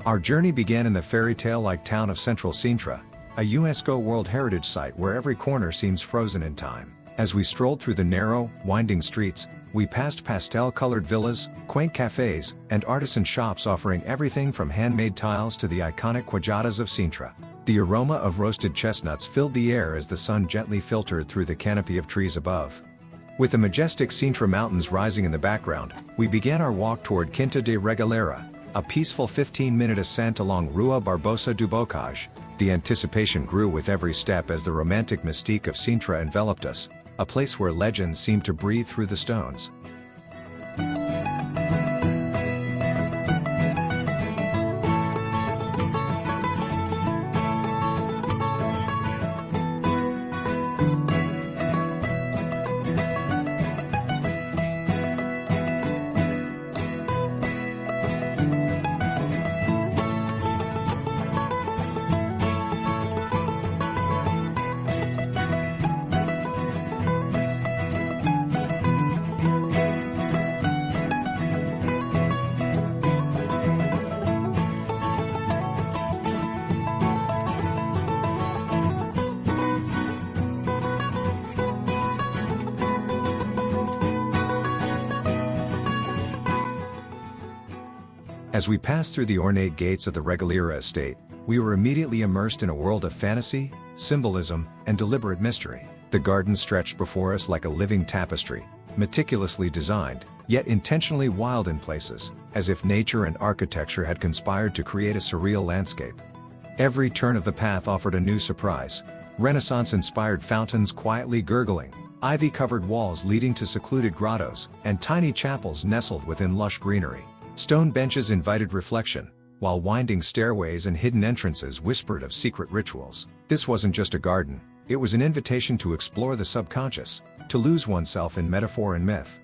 Our journey began in the fairy tale-like town of Central Sintra, a UNESCO World Heritage Site where every corner seems frozen in time. As we strolled through the narrow, winding streets, we passed pastel-colored villas, quaint cafes, and artisan shops offering everything from handmade tiles to the iconic quadradas of Sintra. The aroma of roasted chestnuts filled the air as the sun gently filtered through the canopy of trees above. With the majestic Sintra mountains rising in the background, we began our walk toward Quinta da Regaleira, a peaceful 15-minute ascent along Rua Barbosa do Bocage. The anticipation grew with every step as the romantic mystique of Sintra enveloped us, a place where legends seemed to breathe through the stones. As we passed through the ornate gates of the Regaleira estate, we were immediately immersed in a world of fantasy, symbolism, and deliberate mystery. The garden stretched before us like a living tapestry, meticulously designed, yet intentionally wild in places, as if nature and architecture had conspired to create a surreal landscape. Every turn of the path offered a new surprise: Renaissance-inspired fountains quietly gurgling, ivy-covered walls leading to secluded grottos, and tiny chapels nestled within lush greenery. Stone benches invited reflection, while winding stairways and hidden entrances whispered of secret rituals. This wasn't just a garden, it was an invitation to explore the subconscious, to lose oneself in metaphor and myth.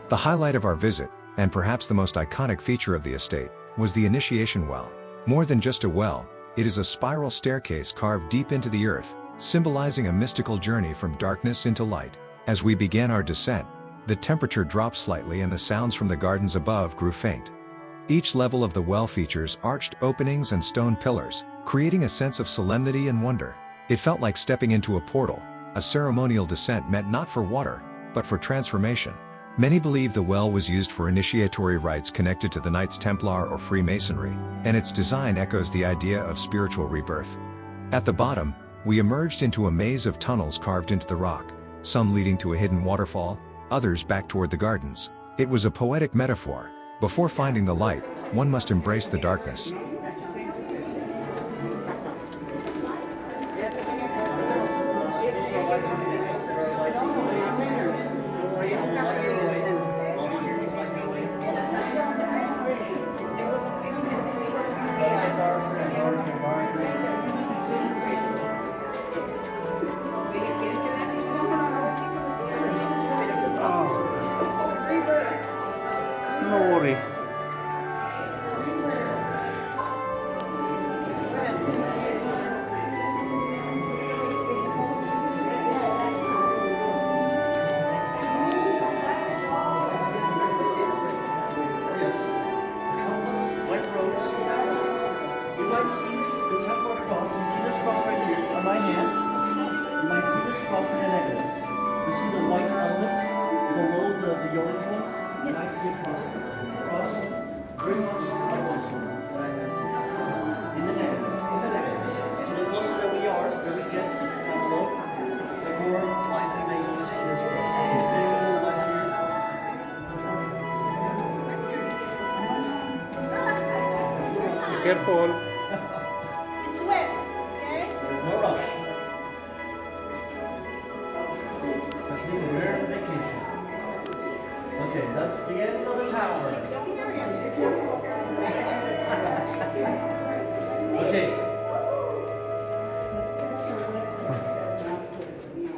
The highlight of our visit, and perhaps the most iconic feature of the estate, was the initiation well. More than just a well, It is a spiral staircase carved deep into the earth, symbolizing a mystical journey from darkness into light. As we began our descent, the temperature dropped slightly and the sounds from the gardens above grew faint. Each level of the well features arched openings and stone pillars, creating a sense of solemnity and wonder. It felt like stepping into a portal, a ceremonial descent meant not for water, but for transformation. Many believe the well was used for initiatory rites connected to the Knights Templar or Freemasonry, and its design echoes the idea of spiritual rebirth. At the bottom, we emerged into a maze of tunnels carved into the rock, some leading to a hidden waterfall, others back toward the gardens. It was a poetic metaphor. Before finding the light, one must embrace the darkness. No worry. The orange ones, you might see across very much like this one that I have in the negatives. So the closer that we are, that we get down below, the more likely they will see this cross. Okay, so take a little less here. Careful. It's wet, okay? There's no rush. Especially when we're on vacation. Okay, that's the end of the tower. Okay.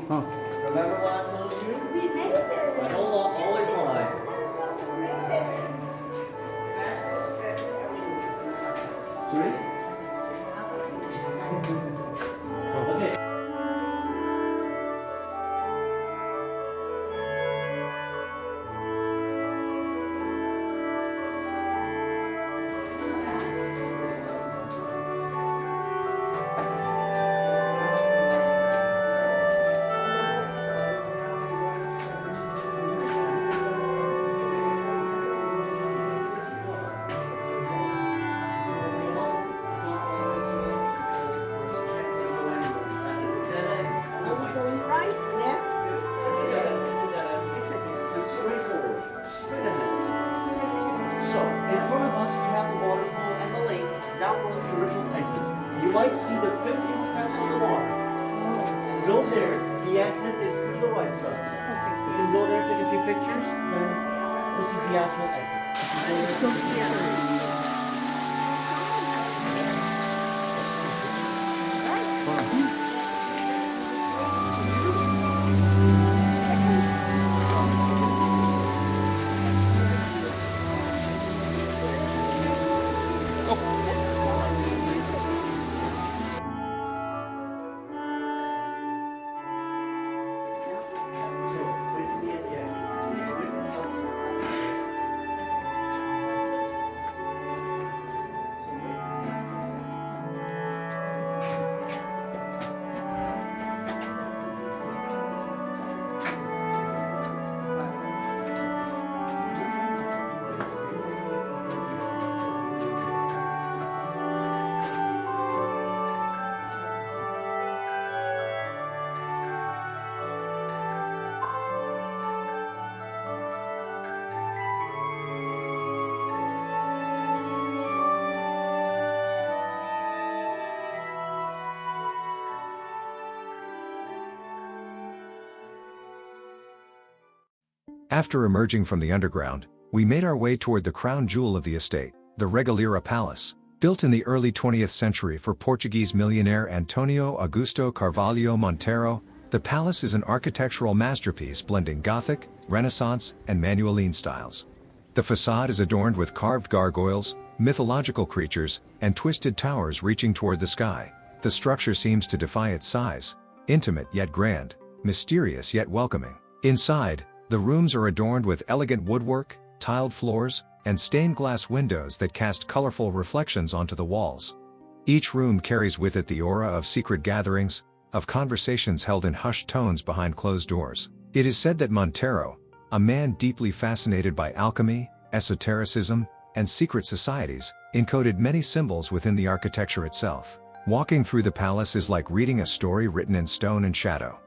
Huh. Remember what I told you? I don't always lie. Sorry? Okay. Right, left, So, in front of us we have the waterfall and the lake. That was the original exit. You might see the 15 steps on the water. Go there, the exit is through the right side. You can go there, take a few pictures, then this is the actual exit. go here. So, with me at the exit. With me also. After emerging from the underground, we made our way toward the crown jewel of the estate, the Regaleira Palace. Built in the early 20th century for Portuguese millionaire Antonio Augusto Carvalho Monteiro, the palace is an architectural masterpiece blending Gothic, Renaissance, and Manueline styles. The facade is adorned with carved gargoyles, mythological creatures, and twisted towers reaching toward the sky. The structure seems to defy its size, intimate yet grand, mysterious yet welcoming. Inside, the rooms are adorned with elegant woodwork, tiled floors, and stained glass windows that cast colorful reflections onto the walls. Each room carries with it the aura of secret gatherings, of conversations held in hushed tones behind closed doors. It is said that Montero, a man deeply fascinated by alchemy, esotericism, and secret societies, encoded many symbols within the architecture itself. Walking through the palace is like reading a story written in stone and shadow.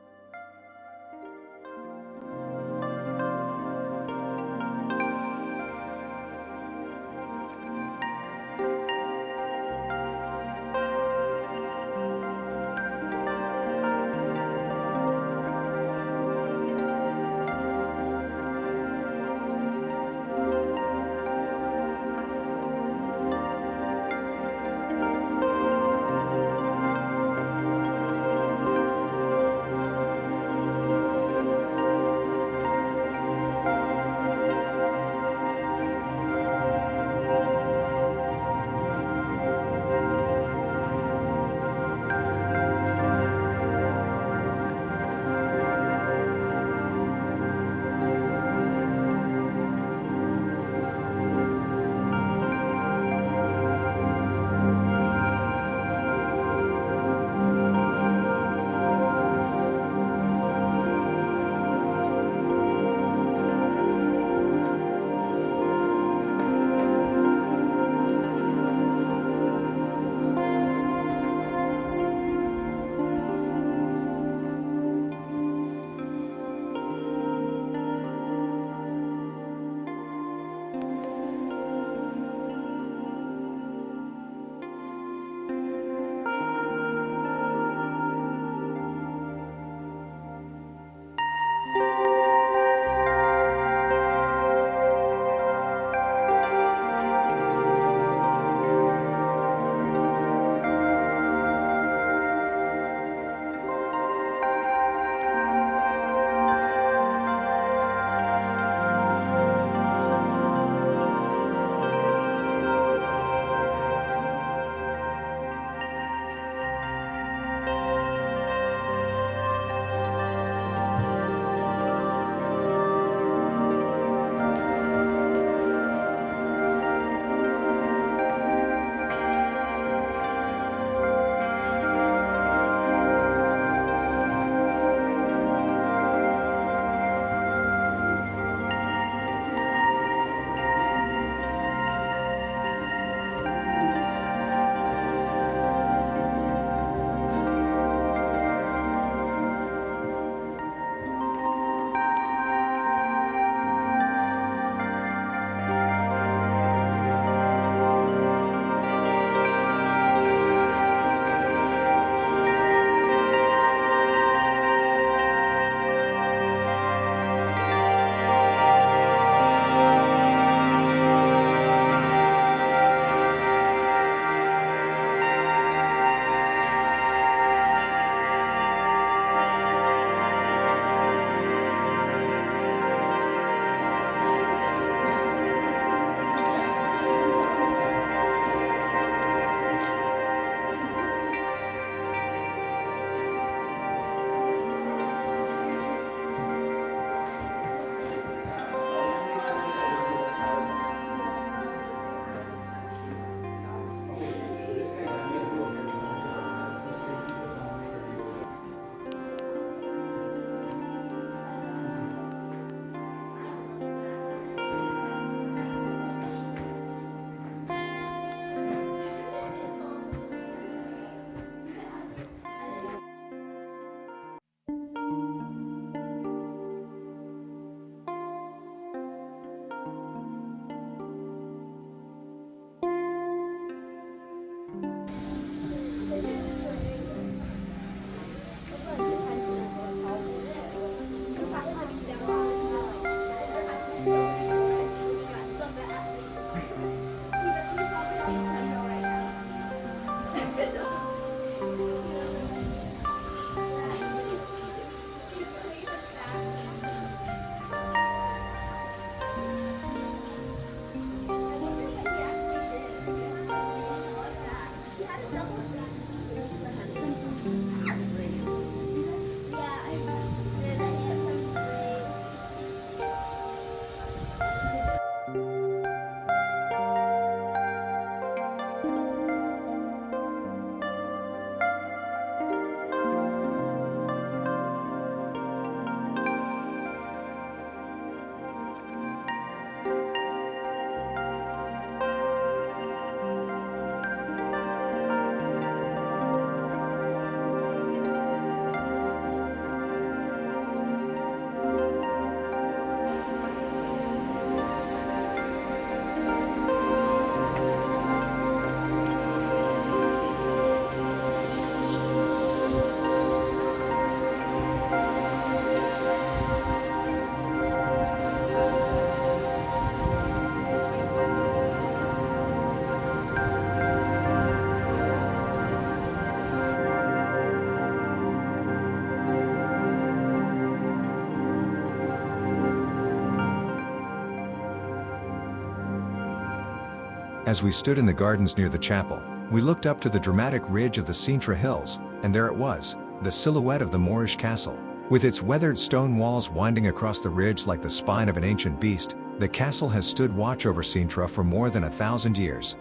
As we stood in the gardens near the chapel, we looked up to the dramatic ridge of the Sintra Hills, and there it was, the silhouette of the Moorish castle. With its weathered stone walls winding across the ridge like the spine of an ancient beast, the castle has stood watch over Sintra for more than 1,000 years.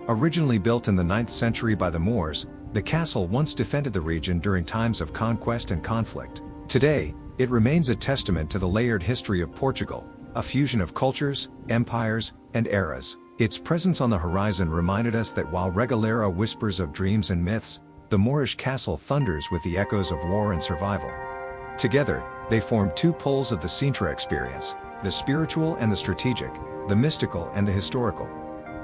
Originally built in the 9th century by the Moors, the castle once defended the region during times of conquest and conflict. Today, it remains a testament to the layered history of Portugal, a fusion of cultures, empires, and eras. Its presence on the horizon reminded us that while Regaleira whispers of dreams and myths, the Moorish castle thunders with the echoes of war and survival. Together, they form two poles of the Sintra experience, the spiritual and the strategic, the mystical and the historical.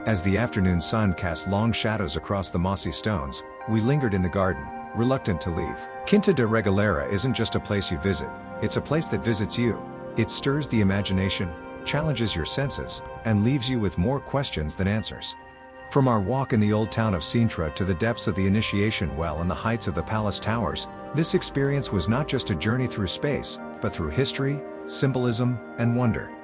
As the afternoon sun cast long shadows across the mossy stones, we lingered in the garden, reluctant to leave. Quinta da Regaleira isn't just a place you visit, it's a place that visits you. It stirs the imagination, challenges your senses, and leaves you with more questions than answers. From our walk in the old town of Sintra to the depths of the Initiation Well and the heights of the palace towers, this experience was not just a journey through space, but through history, symbolism, and wonder.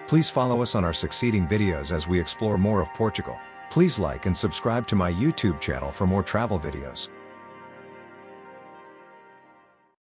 Please follow us on our succeeding videos as we explore more of Portugal. Please like and subscribe to my YouTube channel for more travel videos.